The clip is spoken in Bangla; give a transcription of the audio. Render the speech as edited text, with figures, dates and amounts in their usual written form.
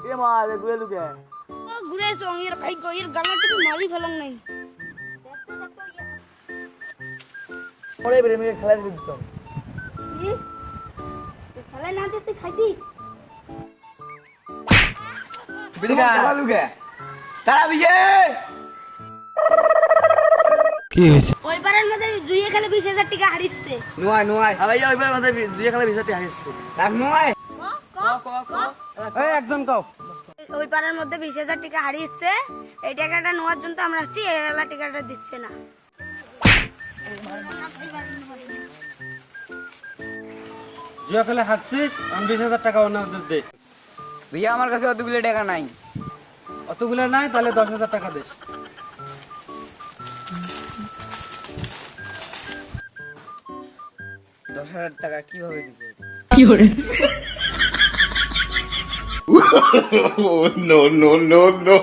এ মাল ঘুরে লুকে ঘুরে এসো এর ভাই গো এর গালাটা তো মারি ফেলাম নাই ওরে প্রেমে খেলা দিছ কি খেলা না দিতে খাইছিস বিলকা খেলা লুকে তারা বিয়ে কি হইছে ওই পারের মধ্যে জুইয়ে খেলে 20,000 টাকা হারিয়েছে নোয়াই ভাই ওইবার মাঝে জুয়ে খেলা বিষয়টি হারিয়েছে রাখ নোয়াই এই একজন কও ওই পাড়ার মধ্যে 20,000 টাকা হারিয়েছে এই টাকাটা নেওয়ার জন্য আমরা আসছি এলা টাকাটা দিচ্ছে না জুয়া খেলে হারছিস আমি 20,000 টাকা ওনাদের দে। ভাইয়া আমার কাছে অতগুলো টাকা নাই অতগুলো নাই তাহলে 10,000 টাকা দিস। টাকা কিভাবে দিব Oh, no, no, no, no.